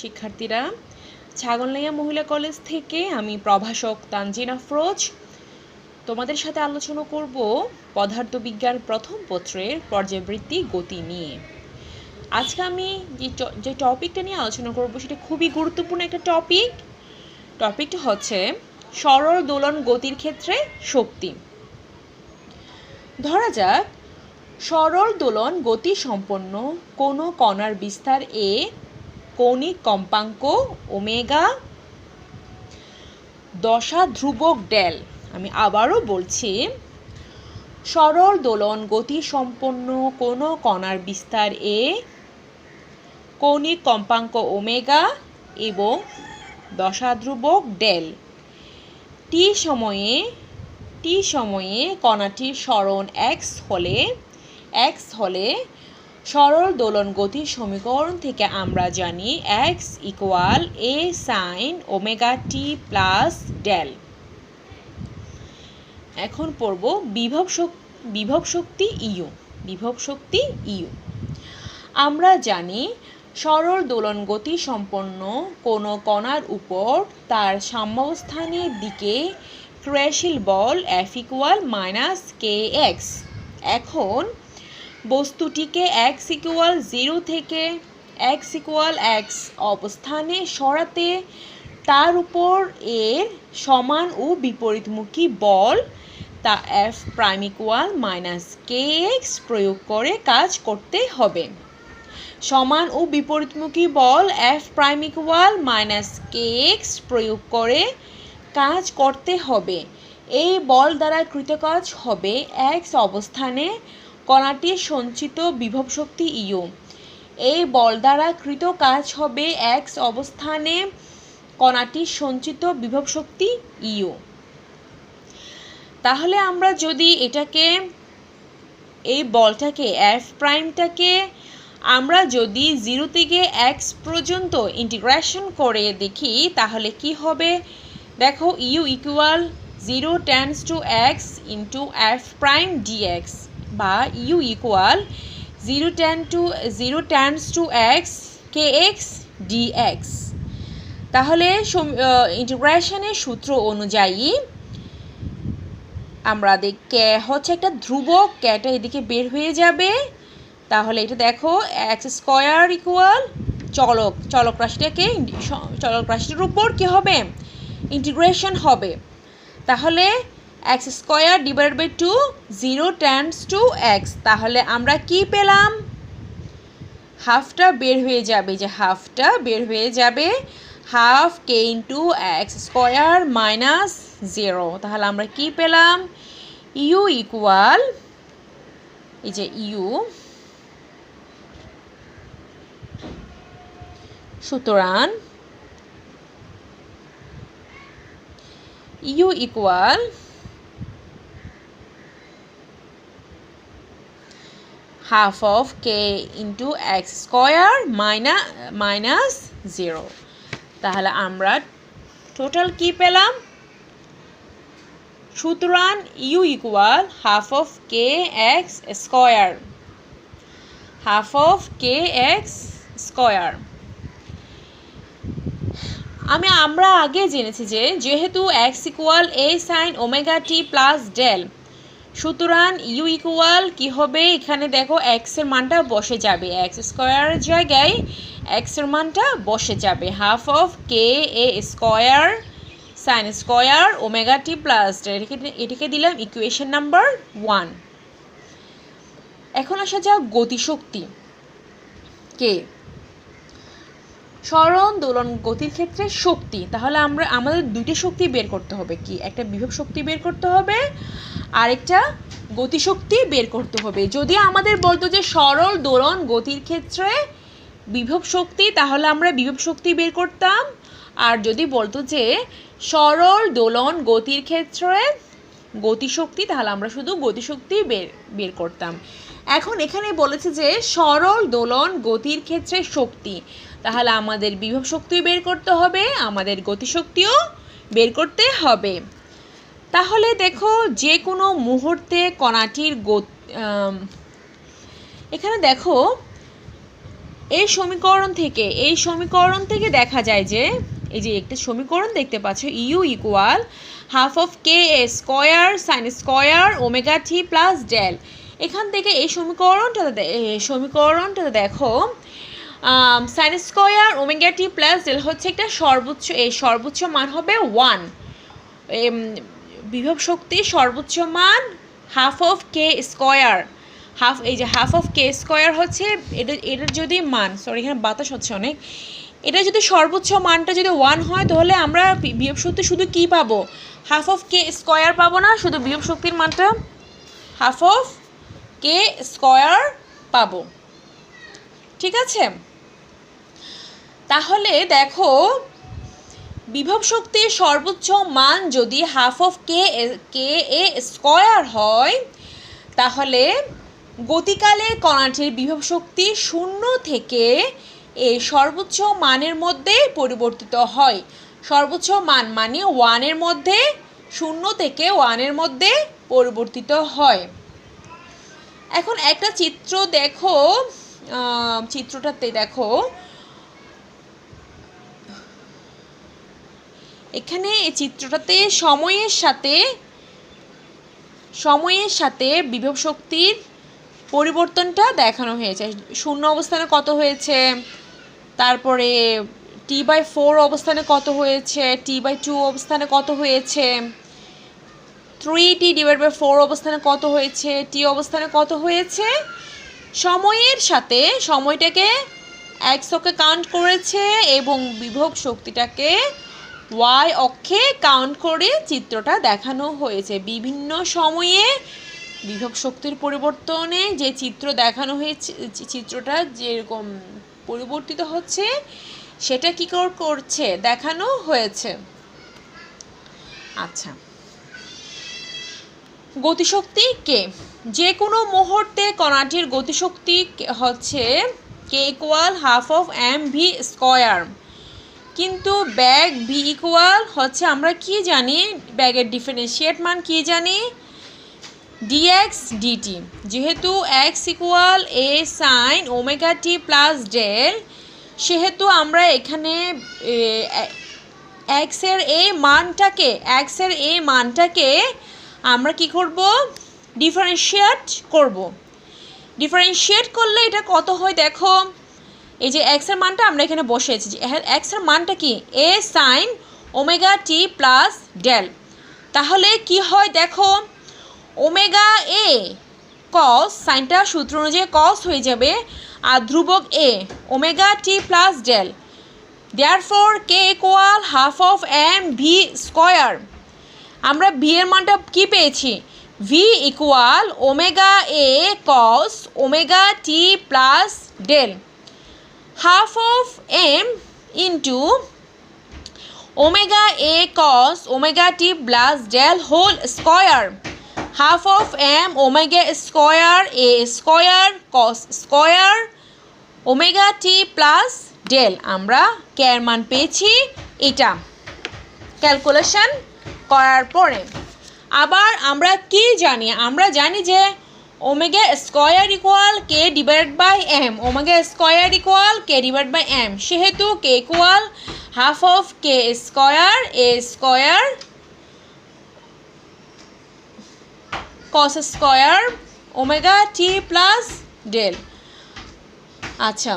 শিক্ষার্থীরা, ছাগলনাইয়া মহিলা কলেজ থেকে আমি প্রভাষক তানজিন আফরোজ তোমাদের সাথে আলোচনা করব পদার্থবিজ্ঞান প্রথম পত্রের পর্যায়বৃত্তি গতি নিয়ে। আজকে আমি যে টপিকটা নিয়ে আলোচনা করব সেটা খুবই গুরুত্বপূর্ণ একটা টপিকটা হচ্ছে সরল দোলন গতির ক্ষেত্রে শক্তি। ধরা যাক সরল দোলন গতি সম্পন্ন কোনো কণার বিস্তার এ, কৌণিক কম্পাঙ্ক ওমেগা, দশা ধ্রুবক ডেল। আমি আবারও বলছি, সরল দোলন গতি সম্পন্ন কোনো কণার বিস্তার এ, কৌণিক কম্পাঙ্ক ওমেগা এবং দশা ধ্রুবক ডেল। টি সময়ে কণাটির সরণ x হলে সরল দোলন গতির সমীকরণ থেকে আমরা জানি x = a sin omega t plus del. এখন পড়ব বিভব শক্তি ইউ। আমরা জানি সরল দোলন গতি সম্পন্ন কোনো কণার উপর তার সাম্যাবস্থানের দিকে ক্রিয়াশীল বল F = kx। এখন বস্তুটিকে x = 0 থেকে x = x অবস্থানে সরাতে তার উপর এর সমান ও বিপরীতমুখী বল তা F' = kx প্রয়োগ করে কাজ করতে হবে। সমান ও বিপরীতমুখী বল F' = kx প্রয়োগ করে কাজ করতে হবে। এই বল দ্বারা কৃত কাজ হবে x অবস্থানে কণাটির সঞ্চিত বিভব শক্তি ইউ। এই বল দ্বারা কৃত কাজ হবে x অবস্থানে কণাটির সঞ্চিত বিভব শক্তি ইউ। তাহলে আমরা যদি এই বলটাকে F' আমরা যদি 0 থেকে x পর্যন্ত ইন্টিগ্রেশন করে দেখি তাহলে কি হবে? দেখো, u = 0 tends to x into F' dx বা u = 0 tends to x kx dx। তাহলে ইন্টিগ্রেশনের সূত্র অনুযায়ী আমরা হচ্ছে একটা ধ্রুবক, এটা এদিকে বের হয়ে যাবে। তাহলে এটা দেখো x² = চলক রাশিটার উপর কি হবে? ইন্টিগ্রেশন হবে। তাহলে x² / 2 0 tends to x। তাহলে আমরা কি পেলাম? হাফটা বের হয়ে যাবে, হাফ k × x² - 0। তাহলে আমরা কি পেলাম? u সুতরাং u = half of k × x² - 0। তাহলে আমরা টোটাল কি পেলাম? সুতরাং u = half of kx²। আমরা আগে জেনেছি যে যেহেতু x = a sin omega t plus del, সুতরাং u = কি হবে? এখানে দেখো x এর মানটা বসে যাবে, x² এর জায়গায় x এর মানটা বসে যাবে, half of ka² sin² omega t plus del. এটাকে দিলাম ইকুয়েশন নাম্বার 1। এখন আসা যাক গতিশক্তি কে। সরল দোলন গতির ক্ষেত্রে শক্তি। তাহলে আমাদের দুইটি শক্তি বের করতে হবে। কি? একটা বিভব শক্তি বের করতে হবে, আর একটা গতিশক্তি বের করতে হবে। যদি আমাদের বলতো যে সরল দোলন গতির ক্ষেত্রে বিভব শক্তি, তাহলে আমরা বিভব শক্তি বের করতাম। আর যদি বলতো যে সরল দোলন গতির ক্ষেত্রে গতিশক্তি, তাহলে আমরা শুধু গতিশক্তি বের করতাম। এখন এখানে বলেছে যে সরল দোলন গতির ক্ষেত্রে শক্তি, তাহলে আমাদের বিভব শক্তি বের করতে হবে, আমাদের গতিশক্তিও বের করতে হবে। তাহলে দেখো, যে কোনো মুহূর্তে কণাটির এখানে দেখো এই সমীকরণ থেকে দেখা যায় যে এই যে একটা সমীকরণ দেখতে পাচ্ছ u equal half of K a square sine square omega t plus del. এখান থেকে এই সমীকরণটা দেখো sine square omega t plus del হচ্ছে একটা সর্বোচ্চ মান হবে 1, বিভব শক্তির সর্বোচ্চ মান half of K square, half of K square হচ্ছে এটার যদি মান, সরি এখানে বাতাস হচ্ছে অনেক, এটা যদি সর্বোচ্চ মানটা যদি 1 হয় তাহলে আমরা বিভব শক্তি শুধু কি পাবো, হাফ অফ কে স্কয়ার পাবো না, শুধু বিভব শক্তির মানটা হাফ অফ কে স্কয়ার পাবো। ঠিক আছে, তাহলে দেখো বিভব শক্তির সর্বোচ্চ মান যদি half of K a square হয় তাহলে গতিকালের কণাটির বিভব শক্তি 0 থেকে এই সর্বোচ্চ মানের মধ্যে পরিবর্তিত হয়। সর্বোচ্চ মান মানে 1 এর মধ্যে, 0 থেকে 1 এর মধ্যে পরিবর্তিত হয়। এখন একটা চিত্র দেখো, চিত্রটাতে দেখো এখানে এই চিত্রটাতে সময়ের সাথে বিভব শক্তির পরিবর্তনটা দেখানো হয়েছে। 0 অবস্থানে কত হয়েছে, তারপরে t/4 অবস্থানে কত হয়েছে, t/2 অবস্থানে কত হয়েছে, 3t/4 অবস্থানে কত হয়েছে, t অবস্থানে কত হয়েছে। সময়ের সাথে সময়টাকে x অক্ষে কাউন্ট করেছে এবং বিভব শক্তিটাকে y অক্ষে কাউন্ট করে চিত্রটা দেখানো হয়েছে। বিভিন্ন সময়ে বিভব শক্তির পরিবর্তনে যে চিত্র দেখানো হয়েছে, চিত্রটা যেরকম পরিবর্তিত হচ্ছে সেটা কি করছে দেখানো হয়েছে। আচ্ছা, গতিশক্তি কে, যে কোনো মুহূর্তে কণাটির গতিশক্তি হচ্ছে K equal half of mv square, কিন্তু ব্যাগ ভি ইকুয়াল হচ্ছে আমরা কি জানি, ব্যাগের ডিফারেন্সিয়েট মান কি জানি, dx dt। যেহেতু x equal a sine omega t plus del, সেহেতু আমরা এখানে x এর এই মানটাকে আমরা কি করব, ডিফারেন্সিয়েট করব। ডিফারেন্সিয়েট করলে এটা কত হয় দেখো, এই যে x এর মানটা আমরা এখানে বসিয়েছি, x এর মানটা কি a sine omega t plus del, তাহলে কি হয় দেখো ওমেগা এ কস, সাইনটা সূত্র অনুযায়ী কস হয়ে যাবে, আর ধ্রুবক A omega t plus del, therefore K equal half of M V square. আমরা ভি এর মানটা কি পেয়েছি, V equal omega A cos omega t plus del, half of M into omega A cos omega t plus del whole square, half of M omega square A square cos square omega t plus del. আমরা K এর মান পেয়েছি এটা calculation করার পরে। আবার আমরা কি জানি, আমরা জানি যে omega square equal K divided by M, omega square equal K divide by M, সেহেতু K equal half of K square A square cos square omega t plus del. আচ্ছা,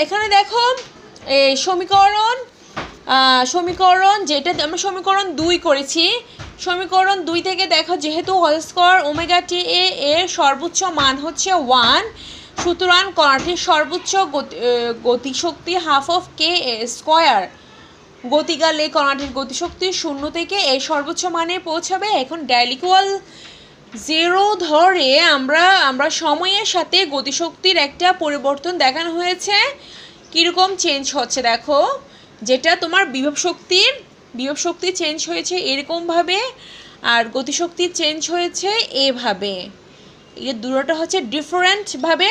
এখানে দেখো সমীকরণ যেটা আমরা সমীকরণ 2 করেছি, সমীকরণ 2 থেকে দেখো যেহেতু হোল স্কয়ার ওমেগা টি এর সর্বোচ্চ মান হচ্ছে 1, সুতরাং কণাটির সর্বোচ্চ গতিশক্তি হাফ অফ কে স্কয়ার, গতিকালে কণাটির গতিশক্তি 0 থেকে এই সর্বোচ্চ মানে পৌঁছাবে। এখন ডেল ইকুয়াল 0 ধরে আমরা সময়ের সাথে গতিশক্তির একটা পরিবর্তন দেখানো হয়েছে, কীরকম চেঞ্জ হচ্ছে দেখো, যেটা তোমার বিভব শক্তি চেঞ্জ হয়েছে এরকমভাবে, আর গতিশক্তি চেঞ্জ হয়েছে এভাবে, এই দুটোটা হচ্ছে ডিফারেন্টভাবে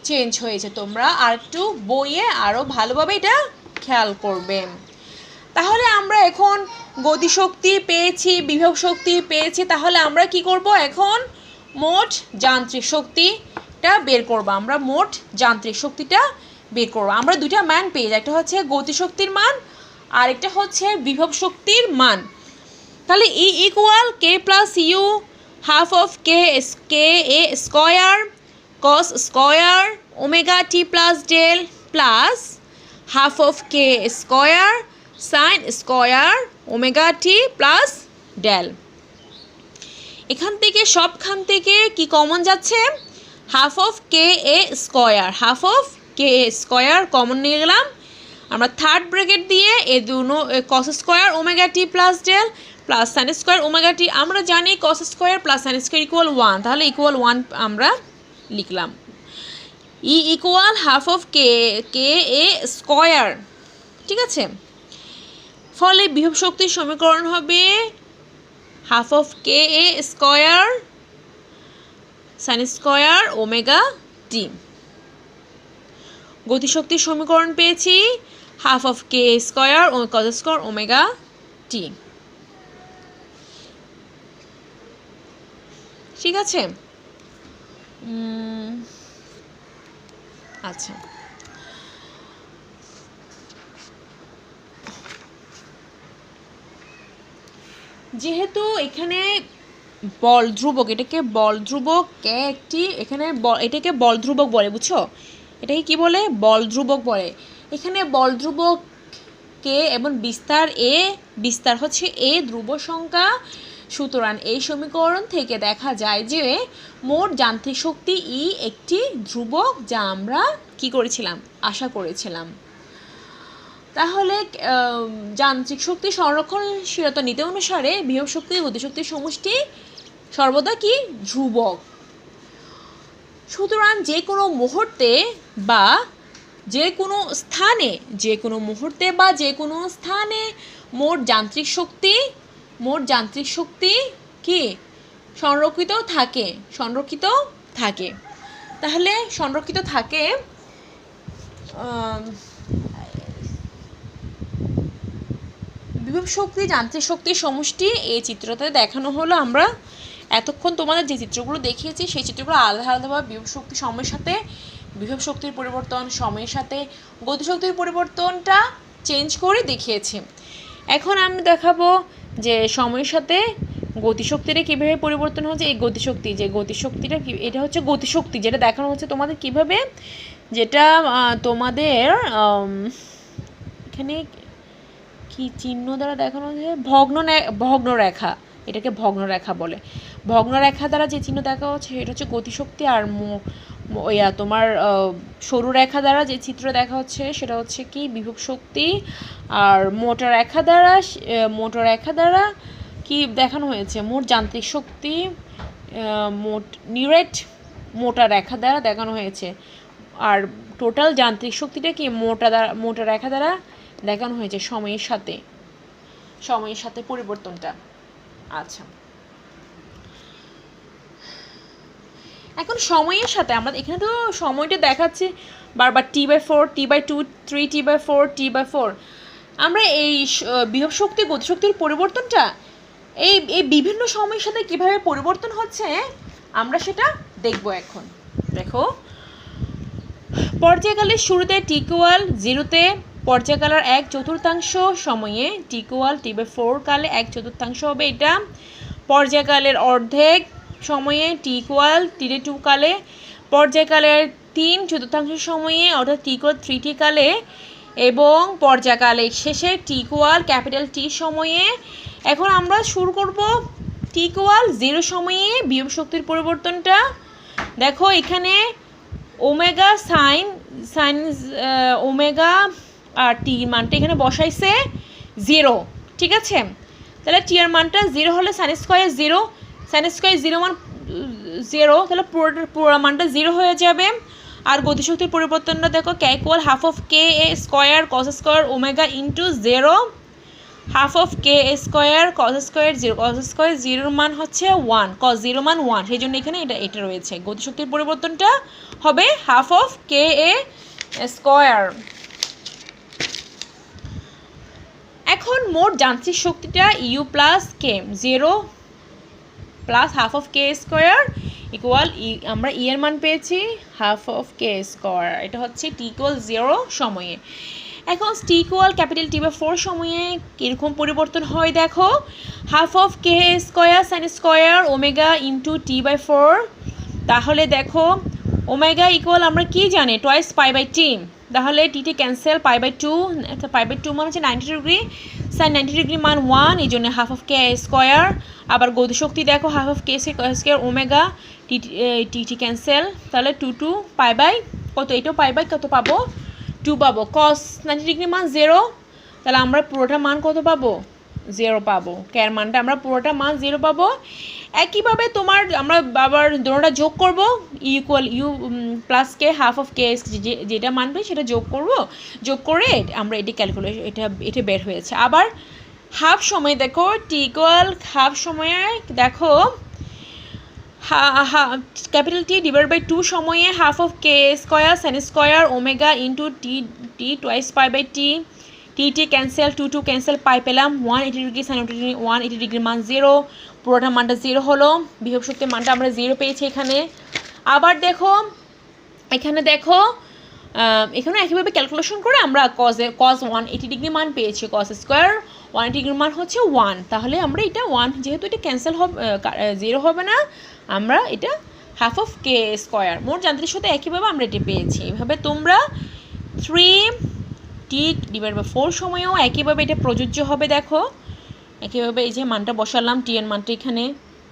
চেঞ্জ হয়েছে। তোমরা আর একটু বইয়ে আরও ভালোভাবে এটা খেয়াল করবে। তাহলে আমরা এখন গতিশক্তি পেয়েছি, বিভব শক্তি পেয়েছি, তাহলে আমরা কি করব, এখন মোট যান্ত্রিক শক্তি টা বের করব, আমরা মোট যান্ত্রিক শক্তিটা বের করব। আমরা দুইটা মান পেয়ে যাই, একটা হচ্ছে গতিশক্তির মান আর একটা হচ্ছে বিভব শক্তির মান। তাহলে E equal K plus U half of K A square cos square omega t plus del plus half of K square sine square omega t plus del. এখান থেকে সবখান থেকে কি কমন যাচ্ছে? Half of K A square, half of K A square common নিয়ে গেলাম আমরা third bracket দিয়ে, এ দুনো cos square omega t plus del plus sine square omega t. আমরা জানি cos square plus sine square equal 1, তাহলে equal 1 আমরা লিখলাম। E equal half of K A square, ঠিক আছে। ফলে বিভব শক্তির সমীকরণ হবে half of K A square sine square omega t. গতিশক্তির সমীকরণ পেয়েছি half of K square cos square omega t, ঠিক আছে। আচ্ছা, যেহেতু এখানে বল ধ্রুবক, এটাকে বল ধ্রুবক কে একটি, এখানে এটাকে বল ধ্রুবক বলে, বুঝছো? এটাকে কি বলে? বল ধ্রুবক বলে। এখানে বল ধ্রুবক কে এবং বিস্তার এ, বিস্তার হচ্ছে এ ধ্রুব সংখ্যা। সুতরাং এই সমীকরণ থেকে দেখা যায় যে মোট যান্ত্রিক শক্তি ই একটি ধ্রুবক, যা আমরা কি করেছিলাম? আশা করেছিলাম। তাহলে যান্ত্রিক শক্তি সংরক্ষণশীলতা নীতি অনুসারে বিভব শক্তি গতিশক্তির সমষ্টি সর্বদা কি? ধ্রুবক। সুতরাং যে কোনো মুহূর্তে বা যে কোনো স্থানে, যে কোনো মুহূর্তে বা যে কোনো স্থানে মোট যান্ত্রিক শক্তি কি সংরক্ষিত থাকে, সংরক্ষিত থাকে। তাহলে সংরক্ষিত থাকে বিভব শক্তি যান্ত্রিক শক্তির সমষ্টি এই চিত্রতে দেখানো হলো। আমরা এতক্ষণ তোমাদের যে চিত্রগুলো দেখিয়েছি সেই চিত্রগুলো আলাদা আলাদাভাবে বিভব শক্তি সময়ের সাথে, বিভব শক্তির পরিবর্তন সময়ের সাথে, গতিশক্তির পরিবর্তনটা চেঞ্জ করে দেখিয়েছি। এখন আমি দেখাবো যে সময়ের সাথে গতিশক্তিটা কীভাবে পরিবর্তন হচ্ছে। এই গতিশক্তি, যে গতিশক্তিটা কি, এটা হচ্ছে গতিশক্তি যেটা দেখানো হচ্ছে তোমাদের কিভাবে, যেটা তোমাদের এখানে কি চিহ্ন দ্বারা দেখানো হচ্ছে? ভগ্নরেখা, এটাকে ভগ্নরেখা বলে। ভগ্নরেখা দ্বারা যে চিহ্ন দেখা হচ্ছে এটা হচ্ছে গতিশক্তি, আর তোমার সরু রেখা দ্বারা যে চিত্র দেখা হচ্ছে সেটা হচ্ছে কি? বিভব শক্তি। আর মোটা রেখা দ্বারা কি দেখানো হয়েছে? মোট যান্ত্রিক শক্তি। মোটা রেখা দ্বারা দেখানো হয়েছে। আর টোটাল যান্ত্রিক শক্তিটা কি? মোটা রেখা দ্বারা দেখানো হয়েছে সময়ের সাথে পরিবর্তনটা। আচ্ছা, এখন সময়ের সাথে আমরা এখানে তো সময়টা দেখাচ্ছি বারবার T/4, T/2, 3T/4, T/4। আমরা এই বিভব শক্তি গতিশক্তির পরিবর্তনটা এই বিভিন্ন সময়ের সাথে কিভাবে পরিবর্তন হচ্ছে আমরা সেটা দেখব এখন। দেখো, পর্যায়কালের শুরুতে T=0-তে পর্যায়কালের 1/4 সময়ে T=T/4 কালে 1/4 হবে এটা। পর্যায়কালের অর্ধেক সময়ে T=T/2 কালে, পর্যায়কালের 3/4 সময়ে অর্থাৎ T=3T কালে, এবং পর্যায়কালের শেষে T=T সময়ে। এখন আমরা শুরু করব T=0 সময়ে বিভব শক্তির পরিবর্তনটা। দেখো এখানে ওমেগা সাইন ওমেগা আর টি মানটা এখানে বসাইছে 0, ঠিক আছে। তাহলে টি এর মানটা 0 হলে সাইন স্কোয়ার 0, সাইন স্কোয়ার 0 মান 0, তাহলে পুরো মানটা 0 হয়ে যাবে। আর গতিশক্তির পরিবর্তনটা দেখো, K equal half of K A square cos square omega into 0, half of K A square cos square 0, cos square 0 মান হচ্ছে 1, কস 0 মান 1, সেই জন্য এখানে এটা রয়েছে। গতিশক্তির পরিবর্তনটা হবে half of K A square. এখন মোট যান্ত্রিক শক্তিটা u plus k 0 plus half of K square equal আমরা ই এর মান পেয়েছি হাফ অফ কে স্কোয়ার, এটা হচ্ছে টি ইকুয়াল 0 সময়ে। এখন t equal capital T by 4 সময়ে কীরকম পরিবর্তন হয় দেখো, half of K square sine square omega into t by 4, তাহলে দেখো ওমেগা ইকুয়াল আমরা কি জানি টয়েস পাই বাই টি, তাহলে t t cancel, pi by 2, pi by 2 মান হচ্ছে 90 ডিগ্রি, সাইন 90 ডিগ্রি মান 1, এই জন্য হাফ অফ কে স্কোয়ার। আবার গতিশক্তি দেখো half of K square omega, T cancel, তাহলে 2 পাই বাই কত, এটাও পাই বাই কত পাবো 2 পাবো, কস 90 ডিগ্রি মান 0, তাহলে আমরা পুরোটা মান কত পাবো 0 পাবো, কেয়ার মানটা আমরা পুরোটা মান 0 পাবো। একইভাবে তোমার আমরা আবার দুটোটা যোগ করব, equal U plus K half of K যেটা মানবে সেটা যোগ করব, যোগ করে আমরা এটি ক্যালকুলেশন এটা বের হয়েছে। আবার হাফ সময় দেখো টি ইকুয়াল হাফ সময়ে দেখো ক্যাপিটাল টি ডিভাইড বাই 2 সময়ে half of K square sine square omega into t twice pi by t, t cancel, 2 cancel, pi পেলাম 180 ডিগ্রি সাইন 180 ডিগ্রি মান 0, পুরোটা মানটা 0 হলো, বিভব শক্তির মানটা আমরা 0 পেয়েছি এখানে। আবার দেখো এখানে দেখো এখানে একইভাবে ক্যালকুলেশন করে আমরা কস 180 ডিগ্রি মান পেয়েছি, কস স্কোয়ার 180 ডিগ্রি মান হচ্ছে 1, তাহলে আমরা এটা 1 যেহেতু এটা ক্যান্সেল হবে 0 হবে না, আমরা এটা হাফ অফ কে স্কোয়ার মোট যান্ত্রিক সাথে একইভাবে আমরা এটা পেয়েছি। এভাবে তোমরা 3 টি ডিভাইড বাই 4 সময়েও একইভাবে এটা প্রযোজ্য হবে। দেখো একইভাবে এই যে মানটা বসালাম টি এর মানটা এখানে,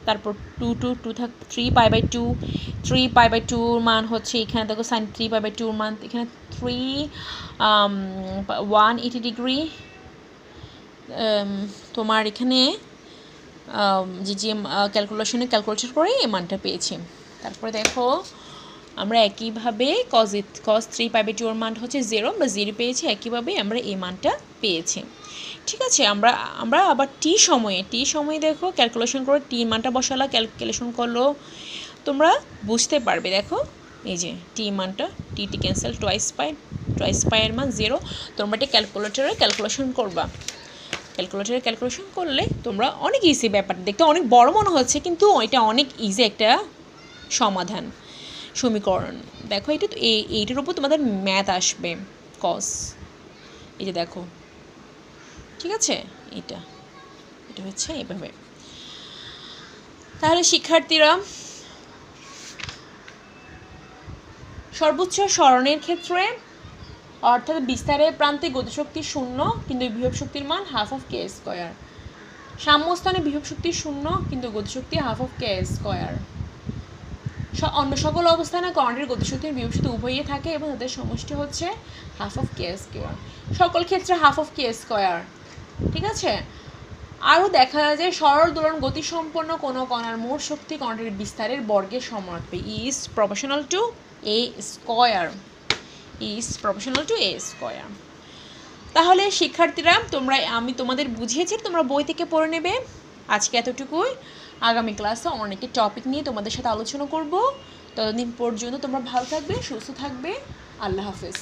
তারপর 2 থাক 3 পাই বাই 2, 3 পাই বাই 2 মান হচ্ছে এখানে দেখো সাইন 3 পাই বাই 2 মান এখানে 180 ডিগ্রি, তোমার এখানে যে ক্যালকুলেশন করে এই মানটা পেয়েছি। তারপরে দেখো আমরা একইভাবে কস 3 পাই বাই 2 এর মান হচ্ছে 0 বা 0 পেয়েছি, একইভাবে আমরা এই মানটা পেয়েছি। ঠিক আছে, আমরা আবার টি সময়ে দেখো ক্যালকুলেশন করে টি মানটা বসালা, ক্যালকুলেশন করলো, তোমরা বুঝতে পারবে। দেখো এই যে টি মানটা টি ক্যান্সেল, টুয়াইস পাই এর মান 0, তোমরা এটা ক্যালকুলেটরে ক্যালকুলেশন করবা, ক্যালকুলেটরে ক্যালকুলেশন করলে তোমরা অনেক ইজি, ব্যাপারটা দেখতে অনেক বড় মনে হচ্ছে কিন্তু এটা অনেক ইজি একটা সমাধান সমীকরণ। দেখো এটা তো এইটার উপর তোমাদের ম্যাথ আসবে, কস এই যে দেখো, ঠিক আছে, এটা হচ্ছে এইভাবে। তাহলে শিক্ষার্থীরা সর্বোচ্চ সরণের ক্ষেত্রে অর্থাৎ বিস্তারের প্রান্তে গতিশক্তি 0 কিন্তু বিভব শক্তির মান হাফ অফ কে স্কোয়ার, সাম্যস্থানে বিভব শক্তি 0 কিন্তু গতিশক্তি হাফ অফ কে স্কোয়ার, অন্য সকল অবস্থানে কণাটির গতিশক্তির বিভব শক্তি উভয়ই থাকে এবং তাদের সমষ্টি হচ্ছে হাফ অফ কে স্কোয়ার, সকল ক্ষেত্রে হাফ অফ কে স্কোয়ার। ঠিক আছে, আরও দেখা যায় যে সরল দোলন গতিসম্পন্ন কোনো কণার মোট শক্তি কণাটির বিস্তারের বর্গের সমানুপাতিক, is proportional to A square, তাহলে শিক্ষার্থীরা আমি তোমাদের বুঝিয়েছি, তোমরা বই থেকে পড়ে নেবে। আজকে এতটুকুই, আগামী ক্লাসে অনেক টপিক নিয়ে তোমাদের সাথে আলোচনা করব। ততদিন পর্যন্ত তোমরা ভালো থাকবে, সুস্থ থাকবে, আল্লাহ হাফেজ।